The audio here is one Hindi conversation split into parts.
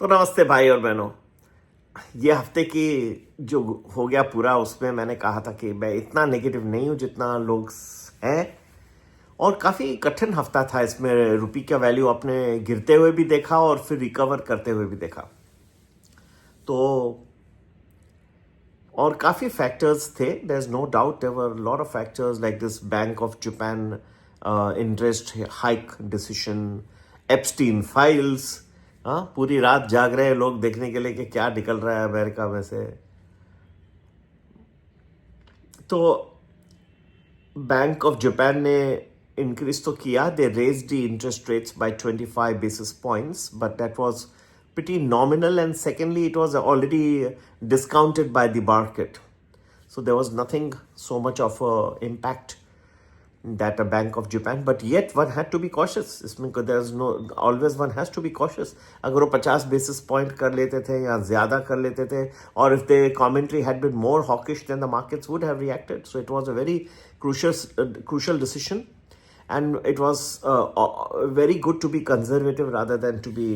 तो नमस्ते भाई और बहनों। ये हफ्ते की जो हो गया पूरा, उसमें मैंने कहा था कि मैं इतना नेगेटिव नहीं हूं जितना लोग हैं। और काफ़ी कठिन हफ्ता था। इसमें रुपये का वैल्यू आपने गिरते हुए भी देखा और फिर रिकवर करते हुए भी देखा। तो और काफ़ी फैक्टर्स थे, there is no doubt. There were lot of factors like this Bank of Japan interest hike decision, Epstein files. हाँ, पूरी रात जाग रहे हैं लोग देखने के लिए कि क्या निकल रहा है अमेरिका में से। तो बैंक ऑफ जापान ने इंक्रीज तो किया, they raise the interest rates by 25 basis points, but that was pretty nominal, and secondly it was already discounted by the market, so there was nothing so much of a impact that a Bank of Japan, but yet one had to be cautious. इसमें there's no, always one has to be cautious. अगर वो 50 basis point कर लेते थे या ज़्यादा कर लेते थे, or if the commentary had been more hawkish, then the markets would have reacted. So it was a very crucial decision, and it was very good to be conservative rather than to be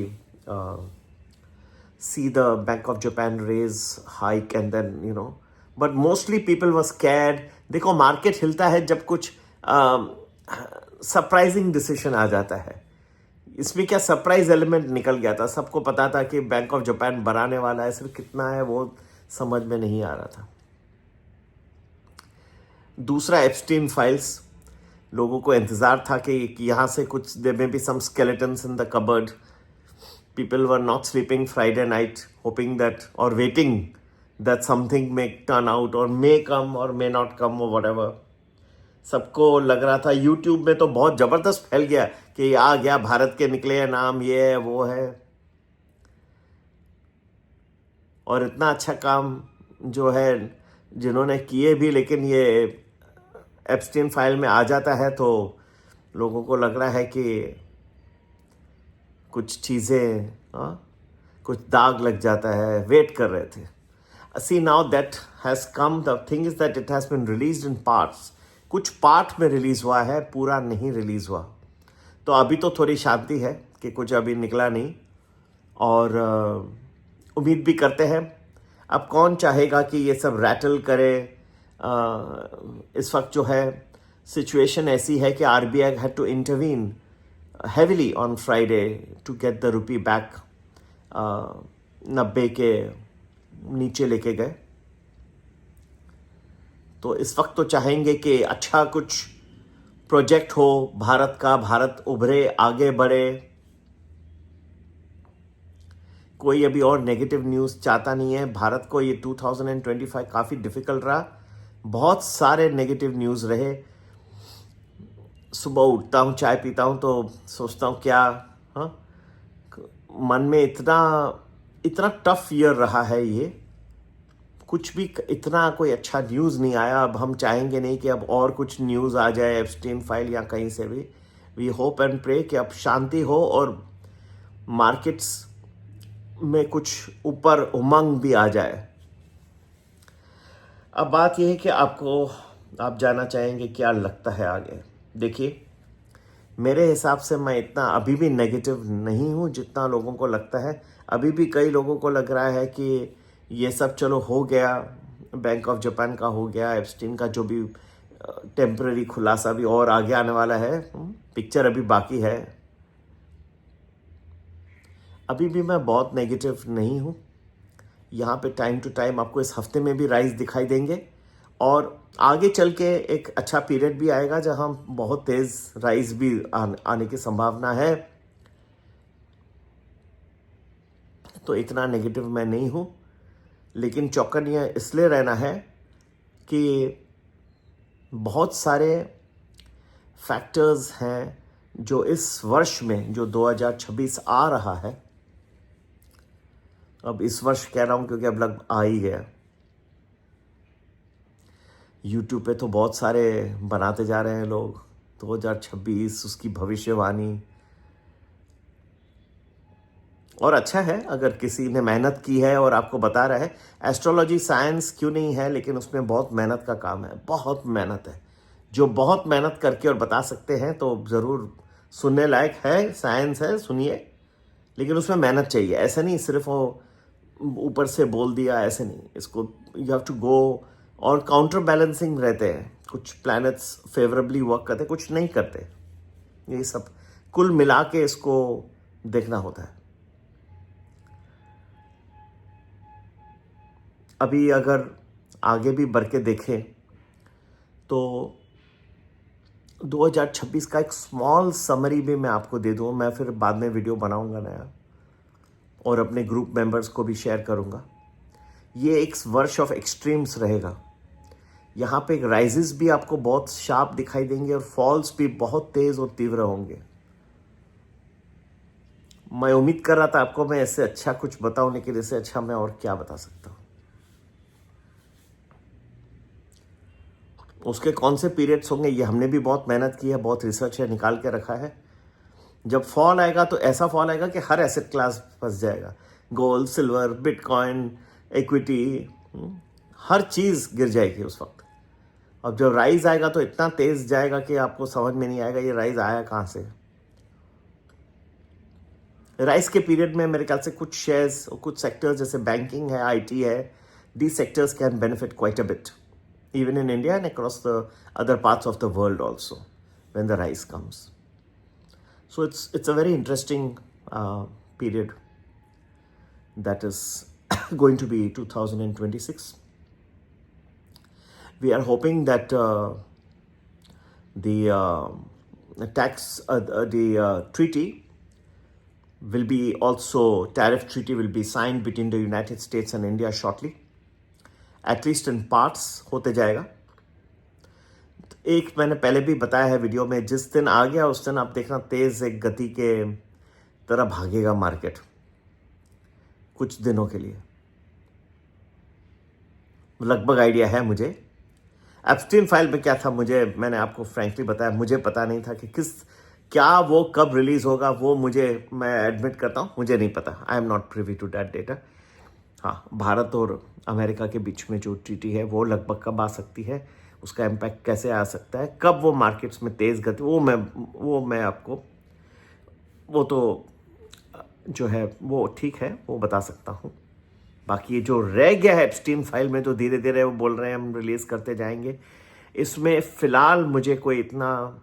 see the Bank of Japan raise hike and then but mostly people were scared. देखो, मार्केट हिलता है जब कुछ सरप्राइजिंग डिसीजन आ जाता है। इसमें क्या सरप्राइज एलिमेंट निकल गया था। सबको पता था कि बैंक ऑफ जापान बढ़ाने वाला है, सिर्फ कितना है वो समझ में नहीं आ रहा था। दूसरा, एप्स्टीन फाइल्स। लोगों को इंतजार था कि यहां से कुछ, there may be some skeletons in the cupboard. People were not sleeping Friday night, hoping that or waiting that something may turn out or may come or may not come or whatever. सबको लग रहा था, YouTube में तो बहुत जबरदस्त फैल गया कि आ गया, भारत के निकले हैं नाम, ये है वो है। और इतना अच्छा काम जो है जिन्होंने किए भी, लेकिन ये एप्स्टीन फाइल में आ जाता है तो लोगों को लग रहा है कि कुछ चीज़ें, कुछ दाग लग जाता है। वेट कर रहे थे। See now that has come. The thing is that it has been released in parts. कुछ पार्ट में रिलीज़ हुआ है, पूरा नहीं रिलीज़ हुआ। तो अभी तो थोड़ी शांति है कि कुछ अभी निकला नहीं, और उम्मीद भी करते हैं। अब कौन चाहेगा कि ये सब रैटल करे। इस वक्त जो है सिचुएशन ऐसी है कि RBI had to intervene heavily on Friday to get the rupee back 90 के नीचे लेके गए। तो इस वक्त तो चाहेंगे कि अच्छा कुछ प्रोजेक्ट हो भारत का, भारत उभरे, आगे बढ़े। कोई अभी और नेगेटिव न्यूज़ चाहता नहीं है। भारत को ये 2025 काफ़ी डिफिकल्ट रहा। बहुत सारे नेगेटिव न्यूज़ रहे। सुबह उठता हूँ, चाय पीता हूँ तो सोचता हूँ क्या, मन में इतना टफ ईयर रहा है ये। कुछ भी इतना कोई अच्छा न्यूज़ नहीं आया। अब हम चाहेंगे नहीं कि अब और कुछ न्यूज़ आ जाए एप्स्टीन फाइल या कहीं से भी। वी होप एंड प्रे कि अब शांति हो और मार्केट्स में कुछ ऊपर उमंग भी आ जाए। अब बात यह है कि आप जानना चाहेंगे क्या लगता है आगे। देखिए, मेरे हिसाब से मैं इतना अभी भी नेगेटिव नहीं हूँ जितना लोगों को लगता है। अभी भी कई लोगों को लग रहा है कि ये सब चलो हो गया, बैंक ऑफ जापान का हो गया, एप्स्टीन का जो भी टेम्पररी खुलासा भी और आगे आने वाला है। पिक्चर अभी बाकी है। अभी भी मैं बहुत नेगेटिव नहीं हूँ। यहाँ पे टाइम टू टाइम आपको इस हफ्ते में भी राइज दिखाई देंगे, और आगे चल के एक अच्छा पीरियड भी आएगा जहां बहुत तेज राइज भी आने की संभावना है। तो इतना नेगेटिव मैं नहीं हूं, लेकिन चौकन्ना इसलिए रहना है कि बहुत सारे फैक्टर्स हैं जो इस वर्ष में, जो 2026 आ रहा है। अब इस वर्ष कह रहा हूं क्योंकि अब लग आ ही गया। YouTube पे तो बहुत सारे बनाते जा रहे हैं लोग 2026 उसकी भविष्यवाणी। और अच्छा है अगर किसी ने मेहनत की है और आपको बता रहा है। एस्ट्रोलॉजी साइंस क्यों नहीं है, लेकिन उसमें बहुत मेहनत का काम है, बहुत मेहनत है। जो बहुत मेहनत करके और बता सकते हैं तो ज़रूर सुनने लायक है। साइंस है, सुनिए। लेकिन उसमें मेहनत चाहिए। ऐसा नहीं सिर्फ वो ऊपर से बोल दिया, ऐसे नहीं। इसको यू हैव टू गो, और काउंटर बैलेंसिंग रहते हैं। कुछ प्लैनेट्स फेवरेबली वर्क करते, कुछ नहीं करते। ये सब कुल मिला के इसको देखना होता है। अभी अगर आगे भी बढ़ के देखें तो 2026 का एक स्मॉल समरी भी मैं आपको दे दूँ। मैं फिर बाद में वीडियो बनाऊंगा नया और अपने ग्रुप मेंबर्स को भी शेयर करूंगा। ये एक वर्ष ऑफ एक्सट्रीम्स रहेगा। यहाँ पे राइजेस भी आपको बहुत शार्प दिखाई देंगे और फॉल्स भी बहुत तेज और तीव्र होंगे। मैं उम्मीद कर रहा था आपको मैं इससे अच्छा कुछ बताऊं, लेकिन इससे अच्छा मैं और क्या बता सकता हूं। उसके कौन से पीरियड्स होंगे ये हमने भी बहुत मेहनत की है, बहुत रिसर्च है, निकाल के रखा है। जब फॉल आएगा तो ऐसा फॉल आएगा कि हर एसेट क्लास फंस जाएगा। गोल्ड, सिल्वर, बिटकॉइन, इक्विटी, हर चीज गिर जाएगी उस वक्त। अब जब राइज आएगा तो इतना तेज जाएगा कि आपको समझ में नहीं आएगा ये राइज आया कहां से। राइज के पीरियड में मेरे ख्याल से कुछ शेयर्स और कुछ सेक्टर्स जैसे बैंकिंग है, आईटी है, these sectors can benefit quite a bit, even in India and across the other parts of the world also, when the rise comes. So it's a very interesting period that is going to be 2026. We are hoping that the treaty will be also, tariff treaty will be signed between the United States and India shortly. At least in parts होते जाएगा। एक मैंने पहले भी बताया है वीडियो में, जिस दिन आ गया उस दिन आप देखना तेज एक गति के तरह भागेगा मार्केट कुछ दिनों के लिए। लगभग आइडिया है मुझे। एप्स्टीन फाइल में क्या था, मैंने आपको फ्रैंकली बताया, मुझे पता नहीं था कि क्या वो कब रिलीज होगा। वो मैं एडमिट करता हूं, मुझे नहीं पता। I am not privy to that data. हाँ, भारत और अमेरिका के बीच में जो ट्रीटी है वो लगभग कब आ सकती है, उसका इम्पैक्ट कैसे आ सकता है, कब वो मार्केट्स में तेज गति, वो मैं आपको वो तो जो है वो ठीक है वो बता सकता हूँ। बाकी ये जो रह गया है एप्स्टीन फाइल में, तो धीरे धीरे वो बोल रहे हैं हम रिलीज करते जाएंगे। इसमें फिलहाल मुझे कोई इतना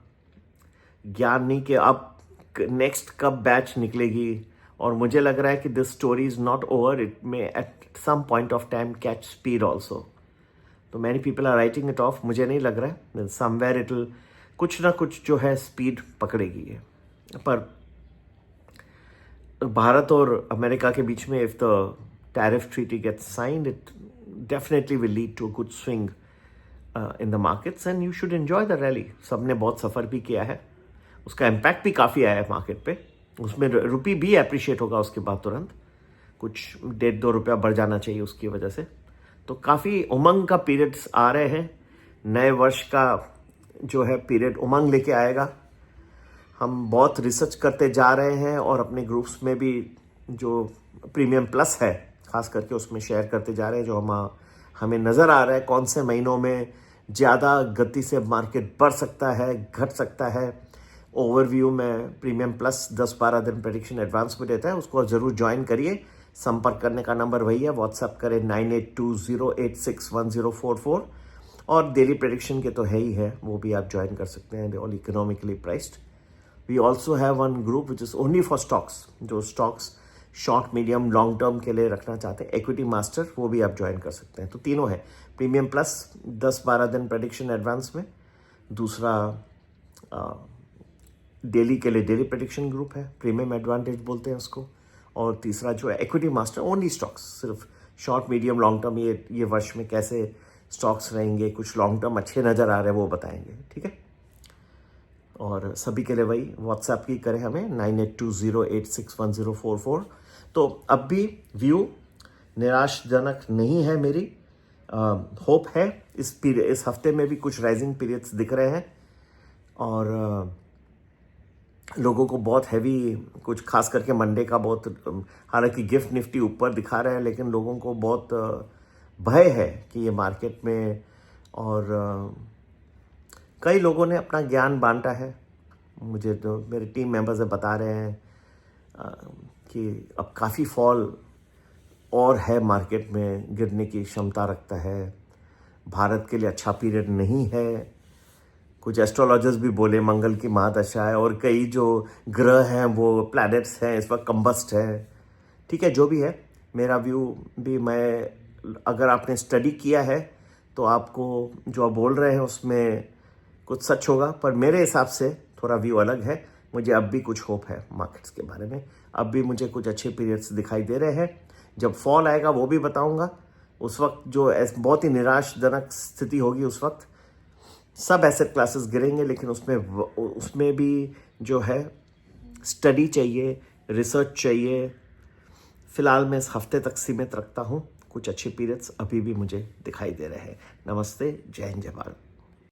ज्ञान नहीं कि अब नेक्स्ट कब बैच निकलेगी, और मुझे लग रहा है कि this story is not over, it may at some point of time catch speed also. तो many people are writing it off, मुझे नहीं लग रहा है। समवेयर इट विल कुछ ना कुछ जो है स्पीड पकड़ेगी है। पर भारत और अमेरिका के बीच में if the tariff treaty gets signed, it definitely will lead to a good swing in the markets and you should enjoy the rally. सबने बहुत सफ़र भी किया है, उसका इम्पैक्ट भी काफ़ी आया है मार्केट पे। उसमें रुपी भी अप्रिशिएट होगा उसके बाद तुरंत, कुछ 1.5-2 रुपया बढ़ जाना चाहिए उसकी वजह से। तो काफ़ी उमंग का पीरियड्स आ रहे हैं। नए वर्ष का जो है पीरियड उमंग लेके आएगा। हम बहुत रिसर्च करते जा रहे हैं और अपने ग्रुप्स में भी जो प्रीमियम प्लस है खास करके उसमें शेयर करते जा रहे हैं। जो हमें नज़र आ रहा है कौन से महीनों में ज़्यादा गति से मार्केट बढ़ सकता है, घट सकता है। ओवरव्यू में प्रीमियम प्लस 10-12 दिन प्रेडिक्शन एडवांस में देता है, उसको ज़रूर ज्वाइन करिए। संपर्क करने का नंबर वही है, व्हाट्सएप करें 9820861044, और डेली प्रेडिक्शन के तो है ही है, वो भी आप ज्वाइन कर सकते हैं, all economically priced. We also have one group which is only for stocks, जो stocks short medium long term के लिए रखना चाहते हैं, इक्विटी मास्टर, वो भी आप ज्वाइन कर सकते हैं। तो तीनों है, प्रीमियम प्लस 10-12 दिन प्रेडिक्शन एडवांस में, दूसरा डेली के लिए डेली प्रेडिक्शन ग्रुप है, प्रीमियम एडवांटेज बोलते हैं उसको, और तीसरा जो है इक्विटी मास्टर, ओनली स्टॉक्स, सिर्फ शॉर्ट मीडियम लॉन्ग टर्म ये वर्ष में कैसे स्टॉक्स रहेंगे, कुछ लॉन्ग टर्म अच्छे नज़र आ रहे हैं वो बताएंगे, ठीक है। और सभी के लिए वही व्हाट्सएप की करें हमें 9820861044। तो अब भी व्यू निराशजनक नहीं है मेरी, होप है। इस हफ्ते में भी कुछ राइजिंग पीरियड्स दिख रहे हैं, और लोगों को बहुत हैवी, कुछ खास करके मंडे का बहुत, हालांकि गिफ्ट निफ्टी ऊपर दिखा रहे हैं, लेकिन लोगों को बहुत भय है कि ये मार्केट में, और कई लोगों ने अपना ज्ञान बांटा है, मुझे तो मेरे टीम मेंबर्स बता रहे हैं। कि अब काफ़ी फॉल और है, मार्केट में गिरने की क्षमता रखता है। भारत के लिए अच्छा पीरियड नहीं है। कुछ एस्ट्रोलॉजर्स भी बोले मंगल की महादशा है, और कई जो ग्रह हैं वो प्लैनेट्स हैं इस वक्त कंबस्ट है। ठीक है, जो भी है, मेरा व्यू भी, मैं, अगर आपने स्टडी किया है तो आपको जो आप बोल रहे हैं उसमें कुछ सच होगा, पर मेरे हिसाब से थोड़ा व्यू अलग है। मुझे अब भी कुछ होप है मार्केट्स के बारे में। अब भी मुझे कुछ अच्छे पीरियड्स दिखाई दे रहे हैं। जब फॉल आएगा वो भी बताऊंगा। उस वक्त जो बहुत ही निराशजनक स्थिति होगी, उस वक्त सब एसेट क्लासेस गिरेंगे, लेकिन उसमें भी जो है स्टडी चाहिए, रिसर्च चाहिए। फिलहाल मैं इस हफ्ते तक सीमित रखता हूँ। कुछ अच्छे पीरियड्स अभी भी मुझे दिखाई दे रहे हैं। नमस्ते, जय हिंद, जय भारत।